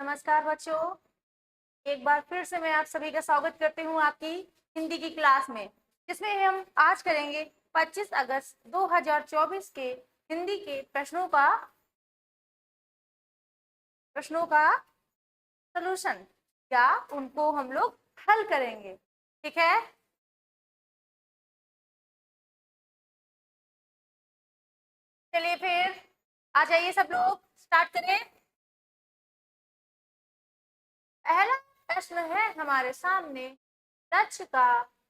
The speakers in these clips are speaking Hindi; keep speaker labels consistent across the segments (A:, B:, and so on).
A: नमस्कार बच्चों। एक बार फिर से मैं आप सभी का स्वागत करती हूँ आपकी हिंदी की क्लास में, जिसमें हम आज करेंगे 25 अगस्त 2024 के हिंदी के प्रश्नों का सलूशन या उनको हम लोग हल करेंगे। ठीक है, चलिए फिर आ जाइए सब लोग, स्टार्ट करें। पहला प्रश्न है हमारे सामने, लक्ष्य का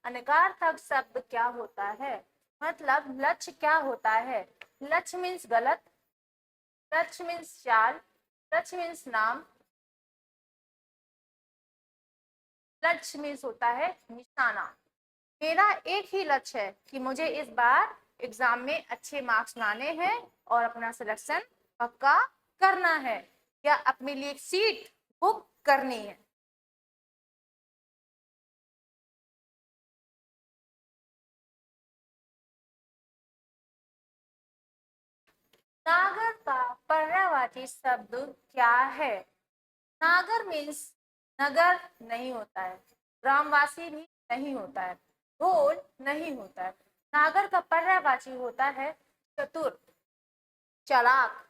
A: अनर्थक शब्द क्या होता है। मतलब लक्ष्य क्या होता है। लक्ष्य मीन्स गलत, लक्ष्य मीन्स चाल, लक्ष्य मीन्स नाम, लक्ष्य मीन्स होता है निशाना। मेरा एक ही लक्ष्य है कि मुझे इस बार एग्जाम में अच्छे मार्क्स लाने हैं और अपना सिलेक्शन पक्का करना है या अपने लिए एक सीट बुक करनी है। नागर का पर्यायवाची शब्द क्या है। नागर मीन्स नगर नहीं होता है, ग्रामवासी भी नहीं होता है, ढोल नहीं होता है। नागर का पर्यायवाची होता है चतुर, चालाक।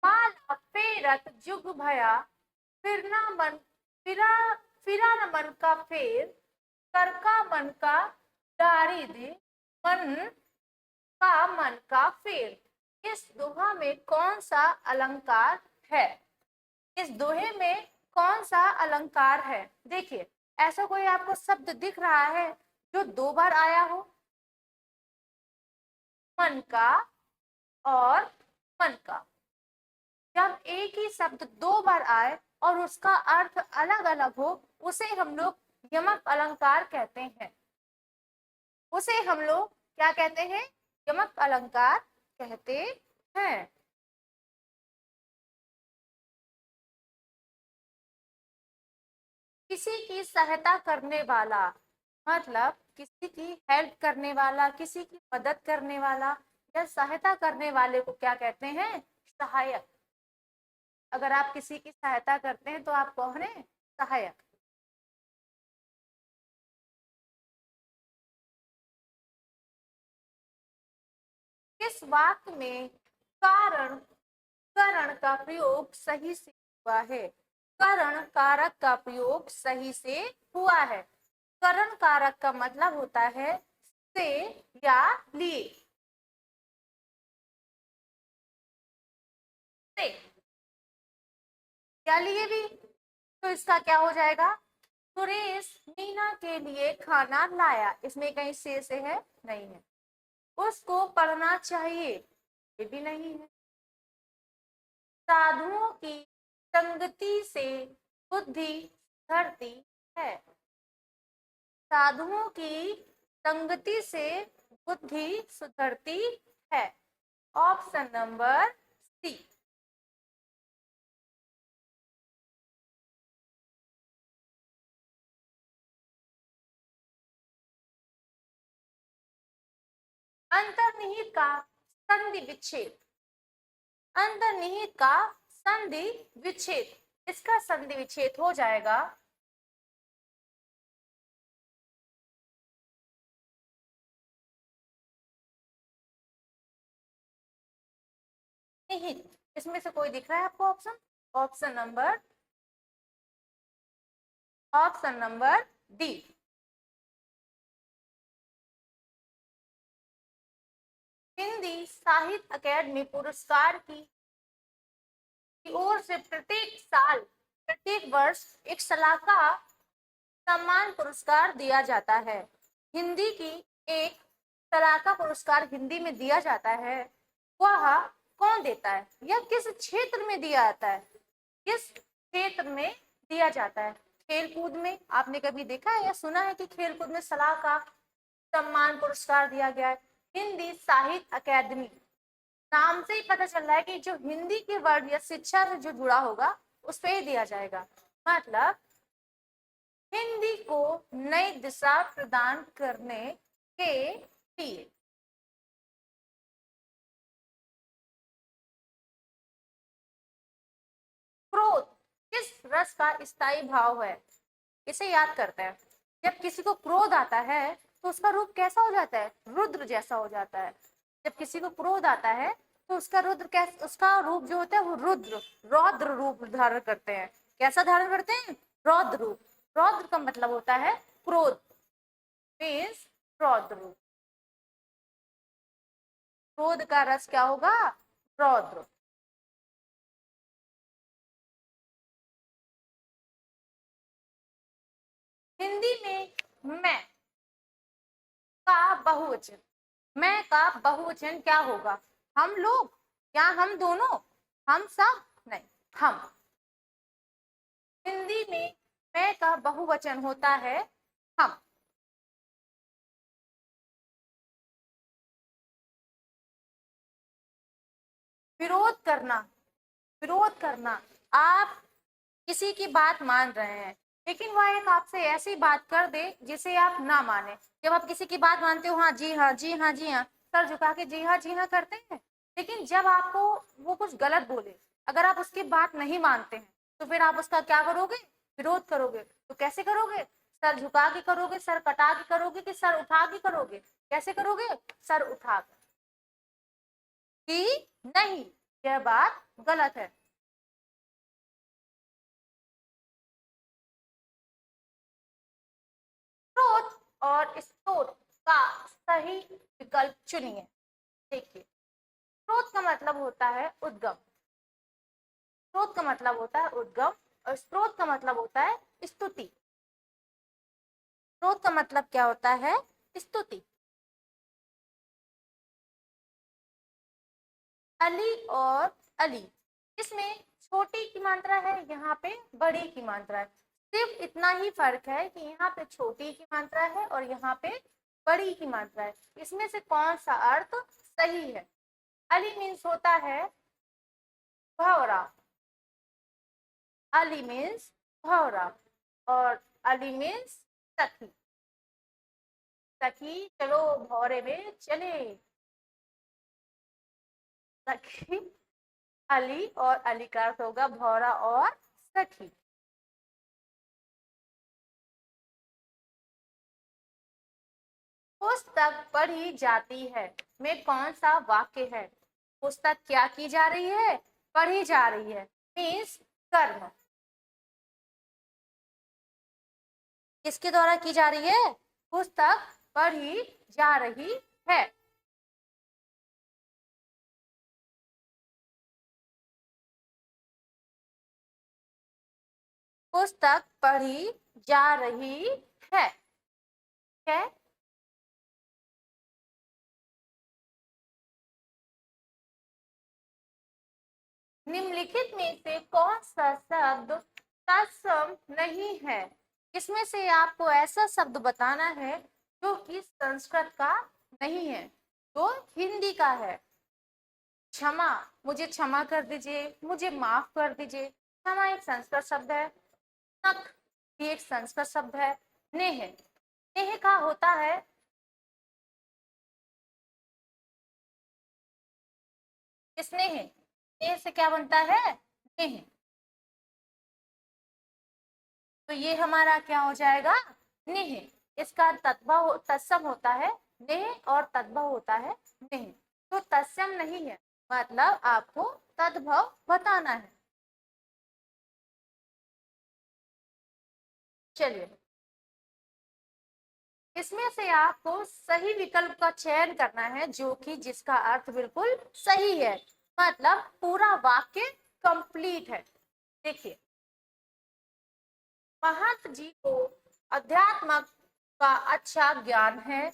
A: माला फेरत जुग भया, फिरना मन फिरा फिरा न मन का फेर, कर का मन का डारी दे, मन का मन का फेर। इस दोहा में कौन सा अलंकार है। इस दोहे में कौन सा अलंकार है। देखिए, ऐसा कोई आपको शब्द दिख रहा है जो दो बार आया हो। मन का और मन का, जब एक ही शब्द दो बार आए और उसका अर्थ अलग अलग हो, उसे हम लोग यमक अलंकार कहते हैं। उसे हम लोग क्या कहते हैं, यमक अलंकार कहते हैं। किसी की सहायता करने वाला, मतलब किसी की हेल्प करने वाला, किसी की मदद करने वाला या सहायता करने वाले को क्या कहते हैं, सहायक। अगर आप किसी की सहायता करते हैं तो आप कौन है, सहायक। किस वाक्य में कारण करण का प्रयोग सही से हुआ है। करण कारक का प्रयोग सही से हुआ है। करण कारक का मतलब होता है से या लिए। से या लिए भी, तो इसका क्या हो जाएगा, सुरेश मीना के लिए खाना लाया। इसमें कहीं से है, नहीं है। उसको पढ़ना चाहिए, ये भी नहीं है। साधुओं की संगति से बुद्धि धरती है। साधुओं की संगति से बुद्धि सुधरती है। Option number C. अंतर्निहित का संधि विच्छेद। अंतर्निहित का संधि विच्छेद, इसका संधि विच्छेद हो जाएगा निहित। इसमें से कोई दिख रहा है आपको option. Option number option number D. Hindi साहित्य अकेडमी पुरस्कार की ओर से प्रत्येक साल, प्रत्येक वर्ष एक सलाका सम्मान पुरस्कार दिया जाता है। हिंदी की एक सलाका पुरस्कार हिंदी में दिया जाता है, वह कौन देता है या किस क्षेत्र में दिया जाता है, किस क्षेत्र में दिया जाता है। खेलकूद में आपने कभी देखा है या सुना है कि खेलकूद में सलाह का सम्मान पुरस्कार दिया गया है। हिंदी साहित्य अकेडमी, नाम से ही पता चल रहा है कि जो हिंदी के वर्ड या शिक्षा से जो जुड़ा होगा उस पर ही दिया जाएगा। मतलब हिंदी को नई दिशा प्रदान करने के लिए रस का स्थायी भाव है। इसे याद करते हैं। जब किसी को क्रोध आता है तो उसका रूप कैसा हो जाता है? रुद्र जैसा हो जाता है। जब किसी को क्रोध आता है तो उसका रूप जो होता है वो रौद्र रूप धारण करते हैं। कैसा धारण करते हैं? रौद्र रूप। रौद्र का मतलब होता है क्रोध, मीन्स रौद्र रूप। क्रोध का रस क्या होगा? रौद्र। हिंदी में मैं का बहुवचन, मैं का बहुवचन क्या होगा? हम लोग या हम दोनों? हम सब? नहीं, हम। हिंदी में मैं का बहुवचन होता है हम। विरोध करना, विरोध करना। आप किसी की बात मान रहे हैं लेकिन वह एक आपसे ऐसी बात कर दे जिसे आप ना माने। जब आप किसी की बात मानते हो, हाँ जी हाँ जी हाँ जी हाँ, सर झुका के जी हाँ करते हैं, लेकिन जब आपको वो कुछ गलत बोले, अगर आप उसकी बात नहीं मानते हैं तो फिर आप उसका क्या करोगे? विरोध करोगे। तो कैसे करोगे? सर झुका के करोगे, सर कटा के करोगे, कि सर उठा के करोगे? कैसे करोगे? सर उठा के। कि नहीं, यह बात गलत है। स्रोत और स्रोत का सही विकल्प चुनिए। देखिए, स्रोत का मतलब होता है उद्गम। स्रोत का मतलब होता है उद्गम और स्रोत का मतलब होता है स्तुति। स्रोत का मतलब क्या होता है? स्तुति। अली और अली, इसमें छोटी की मात्रा है, यहाँ पे बड़ी की मात्रा है। सिर्फ इतना ही फर्क है कि यहाँ पे छोटी की मात्रा है और यहाँ पे बड़ी की मात्रा है। इसमें से कौन सा अर्थ सही है? अली मीन्स होता है भौरा। अली मीन्स भौरा और अली मीन्स सखी। सखी चलो भौरे में चले। सखी, अली और अली का अर्थ होगा भौरा और सखी। पुस्तक पढ़ी जाती है में कौन सा वाक्य है? पुस्तक क्या की जा रही है? पढ़ी जा रही है, मीन्स कर्म। किसके द्वारा की जा रही है? पुस्तक पढ़ी जा रही है। पुस्तक पढ़ी जा रही है। है। निम्नलिखित में से कौन सा शब्द तत्सम नहीं है? इसमें से आपको ऐसा शब्द बताना है जो कि संस्कृत का नहीं है, जो हिंदी का है। क्षमा, मुझे क्षमा कर दीजिए, मुझे माफ कर दीजिए। क्षमा एक संस्कृत शब्द है। नख भी एक संस्कृत शब्द है। नेह, नेह का होता है स्नेह। नेह से क्या बनता है? नेह। तो ये हमारा क्या हो जाएगा? नेह। इसका तत्सम होता है नेह और तद्भव होता है नेह। तो तत्सम नहीं है, मतलब आपको तद्भव बताना है। चलिए, इसमें से आपको सही विकल्प का चयन करना है जो कि जिसका अर्थ बिल्कुल सही है, मतलब पूरा वाक्य कंप्लीट है। देखिए, महंत जी को अध्यात्म का अच्छा ज्ञान है।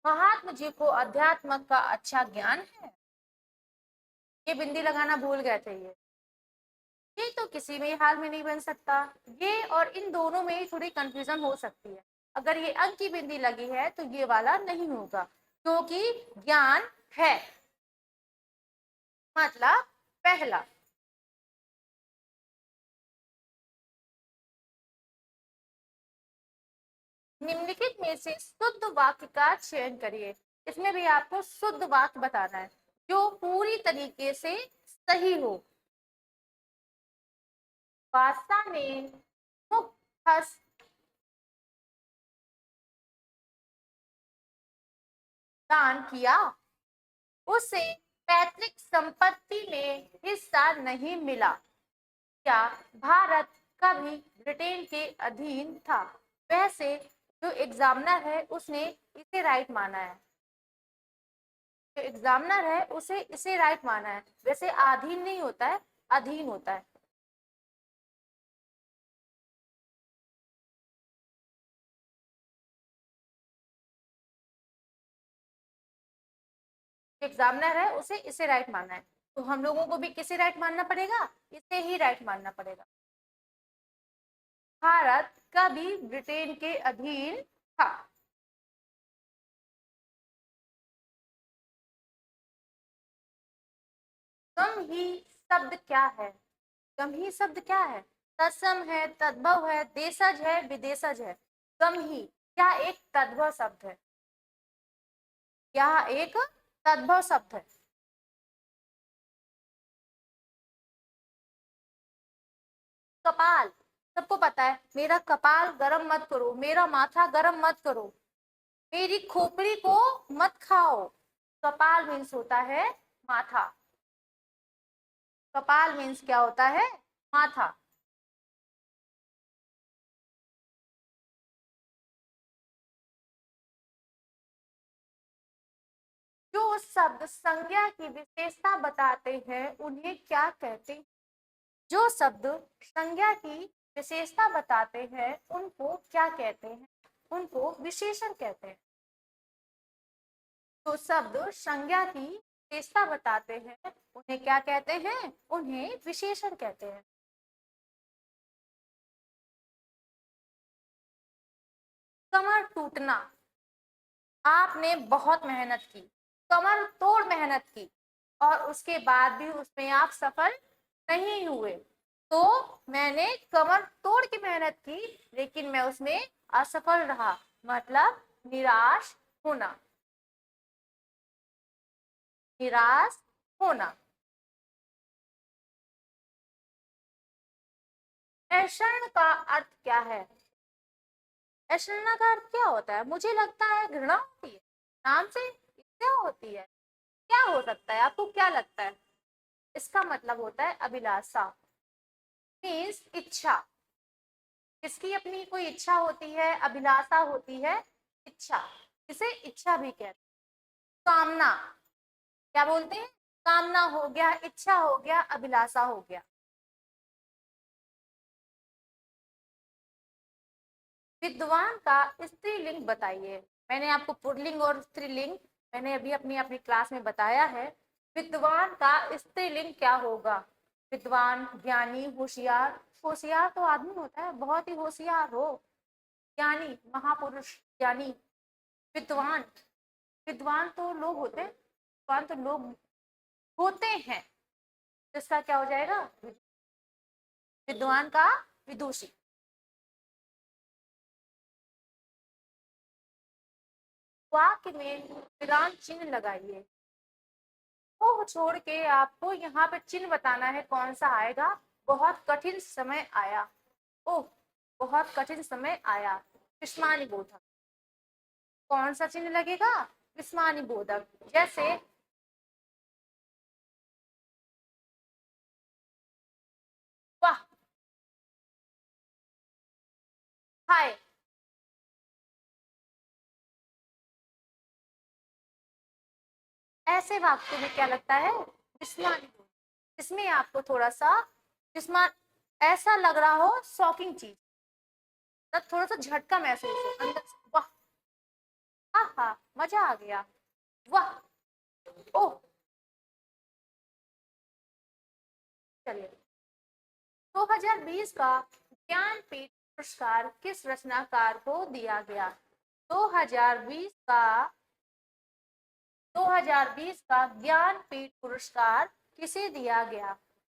A: महात्मा जी को अध्यात्म का अच्छा ज्ञान है। ये बिंदी लगाना भूल गए थे। ये तो किसी भी हाल में नहीं बन सकता। ये और इन दोनों में ही थोड़ी कंफ्यूजन हो सकती है। अगर ये अंक की बिंदी लगी है तो ये वाला नहीं होगा, क्योंकि ज्ञान है मतलब पहला। निम्नलिखित में से शुद्ध वाक्य का चयन करिए। इसमें भी आपको शुद्ध वाक्य बताना है जो पूरी तरीके से सही हो। बादशाह ने मुख्तस दान किया, उसे पैतृक संपत्ति में हिस्सा नहीं मिला। क्या भारत कभी ब्रिटेन के अधीन था? वैसे जो एग्जामिनर है उसने इसे राइट माना है, जो एग्जामिनर है उसे इसे राइट माना है। वैसे अधीन नहीं होता है, अधीन होता है। एग्जामिनर है उसे इसे राइट मानना है, तो हम लोगों को भी किसे राइट मानना पड़ेगा? इसे ही राइट मानना पड़ेगा। भारत कभी ब्रिटेन के अधीन था। गमही शब्द क्या है? गमही शब्द क्या है? तत्सम है, तद्भव है, देशज है, विदेशज है। गमही क्या एक तद्भव शब्द है? यह एक तद्भव शब्द है। कपाल, सबको पता है, मेरा कपाल गरम मत करो, मेरा माथा गरम मत करो, मेरी खोपड़ी को मत खाओ। कपाल मीन्स होता है माथा। कपाल मीन्स क्या होता है? माथा। जो शब्द संज्ञा की विशेषता बताते हैं उन्हें क्या कहते हैं? जो शब्द संज्ञा की विशेषता बताते हैं उनको क्या कहते हैं? उनको विशेषण कहते हैं। जो शब्द संज्ञा की विशेषता बताते हैं उन्हें क्या कहते हैं? उन्हें विशेषण कहते हैं। कमर टूटना, आपने बहुत मेहनत की, कमर तोड़ मेहनत की, और उसके बाद भी उसमें आप सफल नहीं हुए। तो मैंने कमर तोड़ के मेहनत की लेकिन मैं उसमें असफल रहा, मतलब निराश होना। निराश होना। ऐषण का अर्थ क्या है? ऐषण का अर्थ क्या होता है? मुझे लगता है घृणा होती है, नाम से क्या होती है? क्या हो सकता है? आपको क्या लगता है? इसका मतलब होता है अभिलाषा, मीन्स इच्छा। किसकी अपनी कोई इच्छा होती है, अभिलाषा होती है, इच्छा, इसे इच्छा भी कहते हैं। कामना, क्या बोलते हैं? कामना हो गया, इच्छा हो गया, अभिलाषा हो गया। विद्वान का स्त्रीलिंग बताइए। मैंने आपको पुल्लिंग और स्त्रीलिंग मैंने अभी अपनी अपनी क्लास में बताया है। विद्वान का स्त्रीलिंग क्या होगा? विद्वान, ज्ञानी, होशियार। होशियार तो आदमी होता है, बहुत ही होशियार हो। ज्ञानी, महापुरुष, ज्ञानी। विद्वान, विद्वान तो लोग होते हैं, विद्वान तो लोग होते हैं, जिसका क्या हो जाएगा? विद्वान का विदुषी। वाक्य में विराम चिन्ह लगाइए। ओह छोड़ के आपको यहाँ पे चिन्ह बताना है, कौन सा आएगा? बहुत कठिन समय आया। ओह, बहुत कठिन समय आया। विस्मानी बोधक। कौन सा चिन्ह लगेगा? विस्मानी बोधक। जैसे वाह, हाय। ऐसे वाक्यों में क्या लगता है? विस्मानी बोधक। इसमें आपको थोड़ा सा विस्मान, ऐसा लग रहा हो शॉकिंग चीज, तब थोड़ा सा झटका महसूस हो अंदर से। वाह, हा हा, मजा आ गया, वाह, ओह। चलिए, 2020 का ज्ञानपीठ पुरस्कार किस रचनाकार को दिया गया? 2020 का 2020 का ज्ञानपीठ पुरस्कार किसे दिया गया?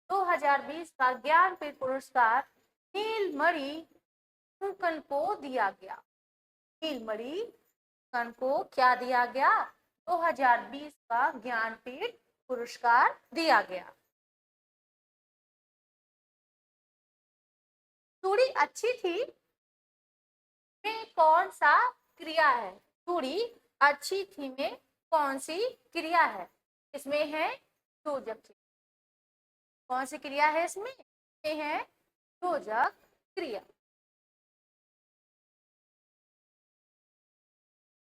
A: 2020 का ज्ञानपीठ पुरस्कार नीलमणि फुकन को दिया गया। नीलमणि फुकन को क्या दिया गया? 2020 का ज्ञानपीठ पुरस्कार दिया गया। चूड़ी अच्छी थी में कौन सा क्रिया है? चूड़ी अच्छी थी में कौन सी क्रिया है? इसमें है योजक क्रिया। कौन सी क्रिया है इसमें? ये है योजक क्रिया।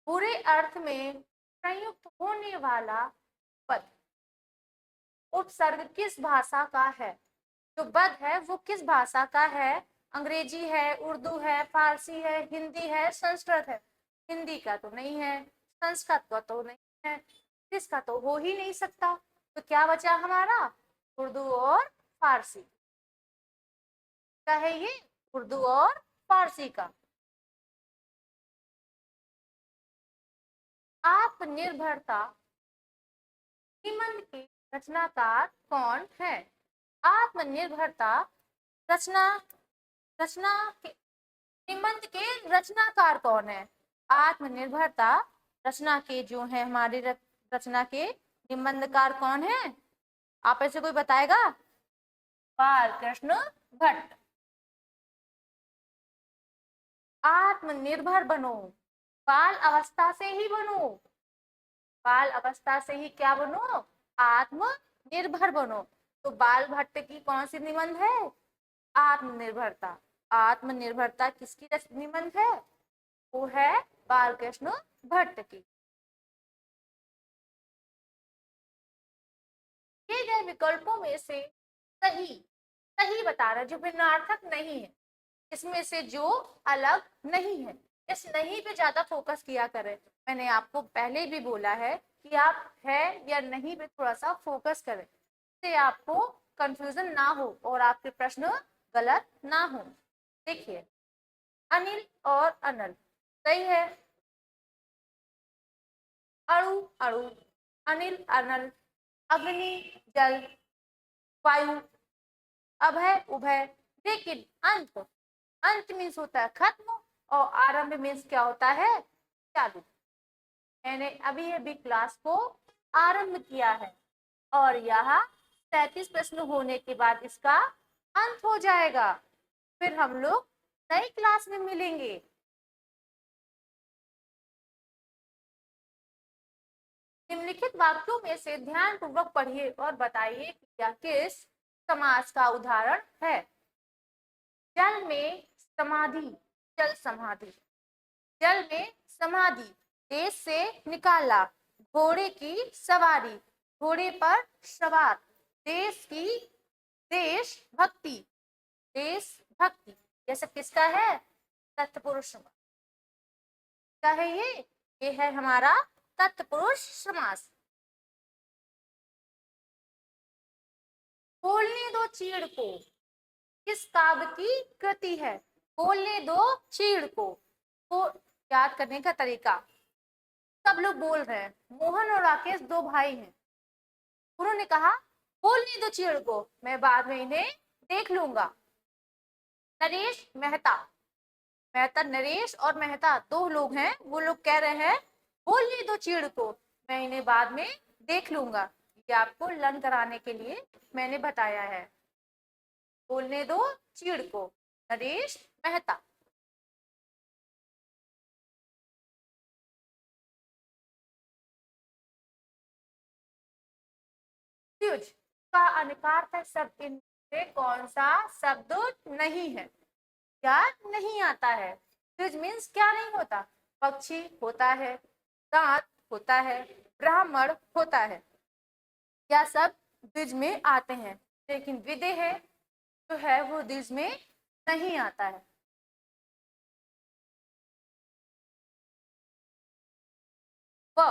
A: बुरे अर्थ में प्रयुक्त होने वाला पद उपसर्ग किस भाषा का है? जो पद है वो किस भाषा का है? अंग्रेजी है, उर्दू है, फारसी है, हिंदी है, संस्कृत है? हिंदी का तो नहीं है, संस्कृत का तो नहीं है, इसका तो हो ही नहीं सकता। तो क्या बचा हमारा? उर्दू और फारसी का है ये, उर्दू और फारसी का। आत्मनिर्भरता निबंध के रचनाकार कौन है? आत्मनिर्भरता रचना रचना के निबंध के रचनाकार कौन है? आत्मनिर्भरता रचना के जो है हमारे रचना के निबंधकार कौन है? आप ऐसे कोई बताएगा? बाल कृष्ण भट्ट। आत्मनिर्भर बनो, बाल अवस्था से ही बनो, बाल अवस्था से ही क्या बनो? आत्मनिर्भर बनो। तो बाल भट्ट की कौन सी निबंध है? आत्मनिर्भरता। आत्मनिर्भरता किसकी निबंध है? वो है बालकृष्ण भट्ट की। दिए गए विकल्पों में से सही सही बता रहा है, जो भिन्नार्थक नहीं है, इसमें से जो अलग नहीं है, इस नहीं पे ज्यादा फोकस किया करें। मैंने आपको पहले भी बोला है कि आप है या नहीं पे थोड़ा सा फोकस करें, इससे आपको कंफ्यूजन ना हो और आपके प्रश्न गलत ना हो। देखिए, अनिल और अनल सही है। अणु अणु, अनिल अनल, अग्नि जल, वायु, अभय उभय। लेकिन अंत, अंत मीन्स होता है खत्म और आरंभ मीन्स क्या होता है? चालू। मैंने अभी अभी क्लास को आरंभ किया है और यहाँ 37 प्रश्न होने के बाद इसका अंत हो जाएगा। फिर हम लोग नई क्लास में मिलेंगे। निम्नलिखित वाक्यों में से ध्यानपूर्वक पढ़िए और बताइए कि यह किस समास का उदाहरण है। जल में समाधि, जल समाधि, जल में समाधि, देश से निकाला, घोड़े की सवारी, घोड़े पर सवार, देश की, देश भक्ति, देश भक्ति। ये सब किसका है? तत्पुरुष समास का है ये है हमारा तत्पुरुष समास। बोलने दो चीड़ को किस काव्य की कृति है? बोलने दो चीड़ को याद करने का तरीका, सब लोग बोल रहे हैं, मोहन और राकेश दो भाई हैं, उन्होंने कहा बोलने दो चीड़ को, मैं बाद में इन्हें देख लूंगा। नरेश मेहता, मेहता नरेश और मेहता दो लोग हैं, वो लोग कह रहे हैं बोलने दो चीड़ को, मैं इन्हें बाद में देख लूंगा। ये आपको लर्न कराने के लिए मैंने बताया है। बोलने दो चीड़ को, नरेश मेहता। द्विज का अनिकार्थ शब्द इनसे कौन सा शब्द नहीं है या नहीं आता है? द्विज मीन्स क्या नहीं होता? पक्षी होता है, दांत होता है, ब्राह्मण होता है, या सब द्विज में आते हैं, लेकिन विदेह जो है वो द्विज में नहीं आता है। व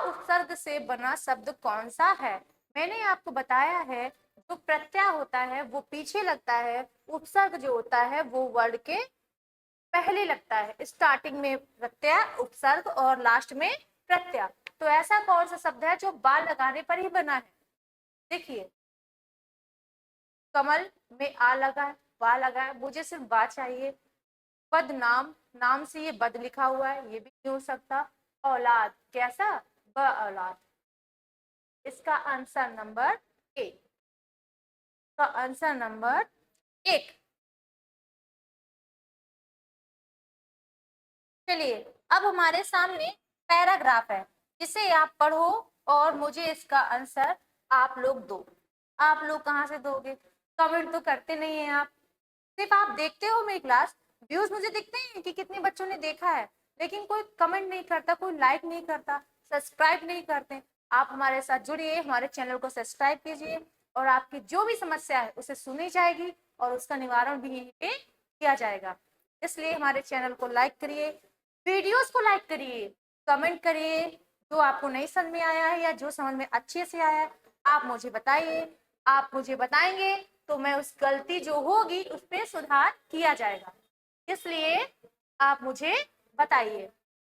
A: उपसर्ग से बना शब्द कौन सा है? मैंने आपको बताया है, जो प्रत्यय होता है वो पीछे लगता है, उपसर्ग जो होता है वो वर्ड के पहले लगता है। स्टार्टिंग में प्रत्यय, उपसर्ग और लास्ट में प्रत्यय। तो ऐसा कौन सा शब्द है जो बा लगाने पर ही बना है? देखिए, कमल में आ लगा है, बा लगा है, मुझे सिर्फ बा चाहिए। बदनाम, नाम से ये बद लिखा हुआ है, ये भी नहीं हो सकता। औलाद, कैसा? ब औलाद। इसका आंसर नंबर एक, का आंसर नंबर एक। चलिए, अब हमारे सामने पैराग्राफ है जिसे आप पढ़ो और मुझे इसका आंसर आप लोग दो। आप लोग कहाँ से दोगे? कमेंट तो करते नहीं है आप, सिर्फ आप देखते हो मेरी क्लास। व्यूज मुझे दिखते हैं कि कितने बच्चों ने देखा है, लेकिन कोई कमेंट नहीं करता, कोई लाइक नहीं करता, सब्सक्राइब नहीं करते। आप हमारे साथ जुड़िए, हमारे चैनल को सब्सक्राइब कीजिए और आपकी जो भी समस्या है उसे सुनी जाएगी और उसका निवारण भी यहीं पे किया जाएगा। इसलिए हमारे चैनल को लाइक करिए, वीडियोस को लाइक करिए, कमेंट करिए। जो आपको नहीं समझ में आया है या जो समझ में अच्छे से आया है आप मुझे बताइए। आप मुझे बताएंगे तो मैं उस गलती जो होगी उस पर सुधार किया जाएगा। इसलिए आप मुझे बताइए,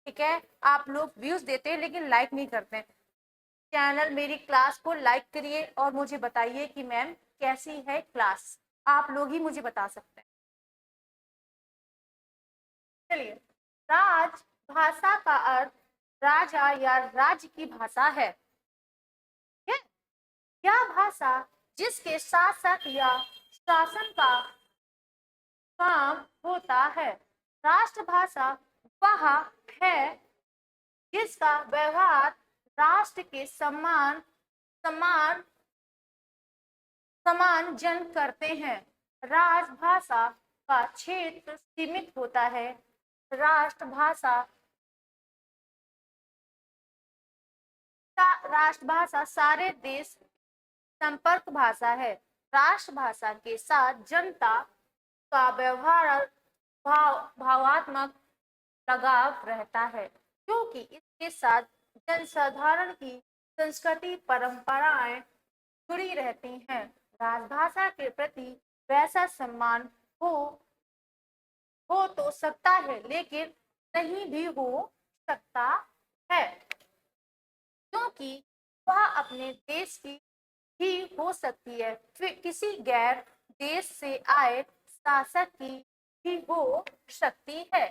A: ठीक है? आप लोग व्यूज देते हैं लेकिन लाइक नहीं करते। चैनल मेरी क्लास को लाइक करिए और मुझे बताइए कि मैम कैसी है क्लास। आप लोग ही मुझे बता सकते हैं। चलिए, राजभाषा का अर्थ राजा या राज्य की भाषा है। यह भाषा जिसके शासक या शासन का काम होता है। राष्ट्रभाषा वह है जिसका व्यवहार राष्ट्र के सम्मान सम्मान समान जन करते हैं। राजभाषा का क्षेत्र सीमित होता है। राष्ट्रभाषा सारे देश संपर्क भाषा है। राष्ट्रभाषा के साथ जनता का व्यवहार भावात्मक लगाव रहता है, क्योंकि इसके साथ जनसाधारण की संस्कृति परंपराएं जुड़ी रहती हैं। राजभाषा के प्रति वैसा सम्मान हो तो सकता है, लेकिन नहीं भी हो सकता है, क्योंकि वह अपने देश की ही हो सकती है, फिर किसी गैर देश से आए शासक की भी हो सकती है।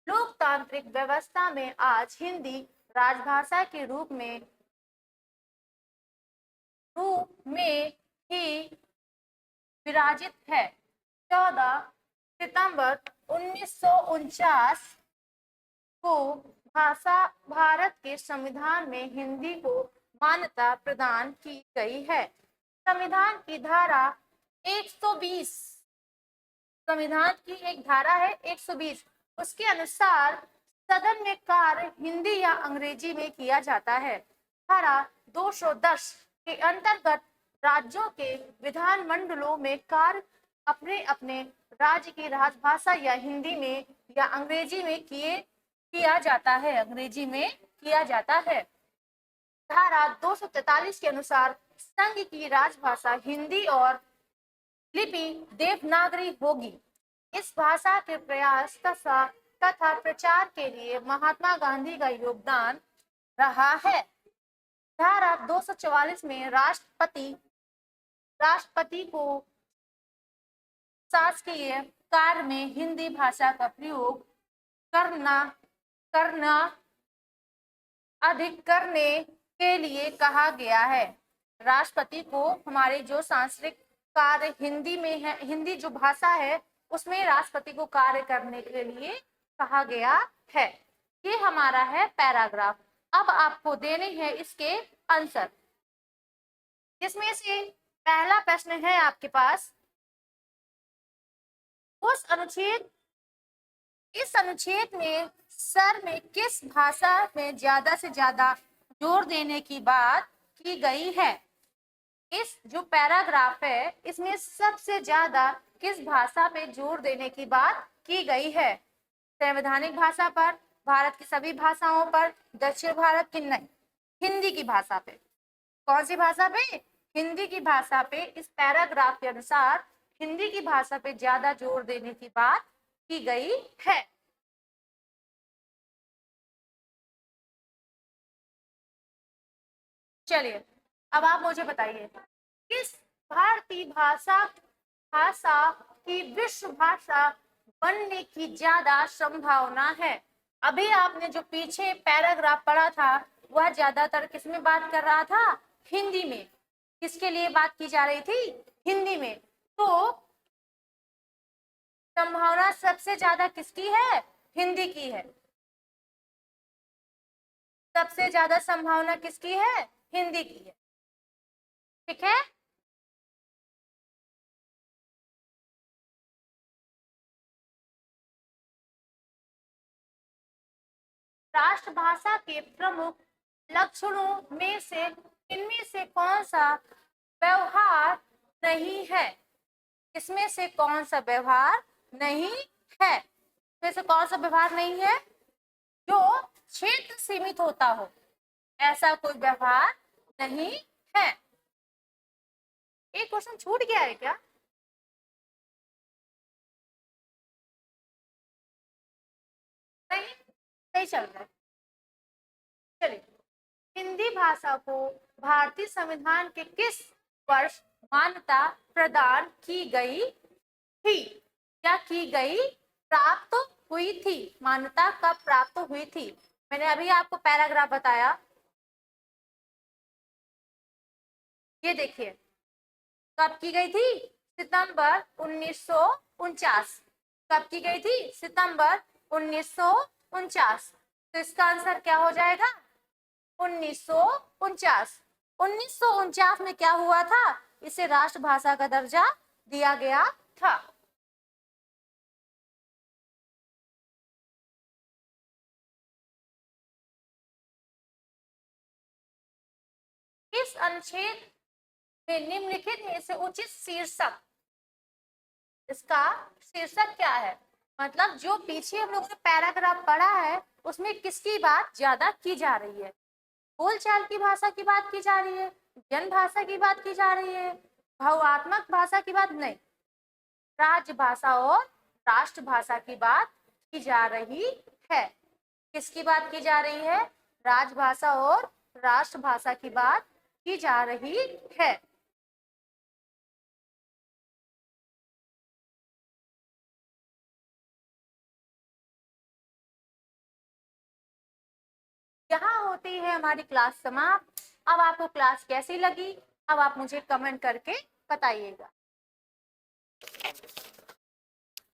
A: लोकतांत्रिक व्यवस्था में आज हिंदी राजभाषा के रूप में ही विराजित है। 14 सितंबर 1949 को भारत के संविधान में हिंदी को मान्यता प्रदान की गई है। संविधान की धारा 120, संविधान की एक धारा है 120, उसके अनुसार सदन में कार्य हिंदी या अंग्रेजी में किया जाता है। धारा 210 के अंतर्गत राज्यों के विधानमंडलों में कार्य अपने अपने राज्य की राजभाषा या हिंदी में या अंग्रेजी में किया जाता है। धारा 243 के अनुसार संघ की राजभाषा हिंदी और लिपि देवनागरी होगी। इस भाषा के प्रयास तथा प्रचार के लिए महात्मा गांधी का योगदान रहा है। धारा 244 में राष्ट्रपति को शासकीय कार्य में हिंदी भाषा का प्रयोग करना अधिक करने के लिए कहा गया है। राष्ट्रपति को हमारे जो सांस्कृतिक कार्य हिंदी में है, हिंदी जो भाषा है उसमें राष्ट्रपति को कार्य करने के लिए कहा गया है। ये हमारा है पैराग्राफ। अब आपको देने हैं इसके आंसर, जिसमें से पहला प्रश्न है आपके पास, इस अनुच्छेद में सर में किस भाषा में ज्यादा से ज्यादा जोर देने की बात की गई है? इस जो पैराग्राफ है इसमें सबसे ज्यादा किस भाषा पे जोर देने की बात की गई है? संवैधानिक भाषा पर, भारत की सभी भाषाओं पर, दक्षिण भारत की नहीं, हिंदी की भाषा पे। कौन सी भाषा पे? हिंदी की भाषा पे। इस पैराग्राफ के अनुसार हिंदी की भाषा पे ज्यादा जोर देने की बात की गई है। चलिए, अब आप मुझे बताइए किस भारतीय भाषा की विश्व भाषा बनने की ज्यादा संभावना है? अभी आपने जो पीछे पैराग्राफ पढ़ा था वह ज्यादातर किसमें बात कर रहा था? हिंदी में। किसके लिए बात की जा रही थी? हिंदी में। तो संभावना सबसे ज्यादा किसकी है? हिंदी की है। सबसे ज्यादा संभावना किसकी है? हिंदी की है। ठीक है, राष्ट्रभाषा के प्रमुख लक्षणों में से इनमें से कौन सा व्यवहार नहीं है? इसमें से कौन सा व्यवहार नहीं है? इसमें से कौन सा व्यवहार नहीं है? जो क्षेत्र सीमित होता हो, ऐसा कोई व्यवहार नहीं है। एक क्वेश्चन छूट गया है क्या? नहीं, सही चल रहा है। चलिए, हिंदी भाषा को भारतीय संविधान के किस वर्ष मान्यता प्रदान की गई थी? क्या की गई? प्राप्त हुई थी। मान्यता कब प्राप्त हुई थी? मैंने अभी आपको पैराग्राफ बताया, ये देखिए, कब की गई थी? सितंबर 1949। कब की गई थी? सितंबर 1949। तो इसका आंसर क्या हो जाएगा? 1949। 1949 में क्या हुआ था? इसे राष्ट्रभाषा का दर्जा दिया गया था। इस अनुच्छेद में निम्नलिखित में से उचित शीर्षक, इसका शीर्षक क्या है? मतलब जो पीछे हम लोगों ने पैराग्राफ पढ़ा है उसमें किसकी बात ज्यादा की जा रही है? बोलचाल की भाषा की बात की जा रही है, जन भाषा की बात की जा रही है, भावात्मक भाषा की बात नहीं, राजभाषा और राष्ट्रभाषा की बात की जा रही है। किसकी बात की जा रही है? राजभाषा और राष्ट्रभाषा की बात की जा रही है। यहाँ होती है हमारी क्लास समाप्त। अब आपको क्लास कैसी लगी, अब आप मुझे कमेंट करके बताइएगा।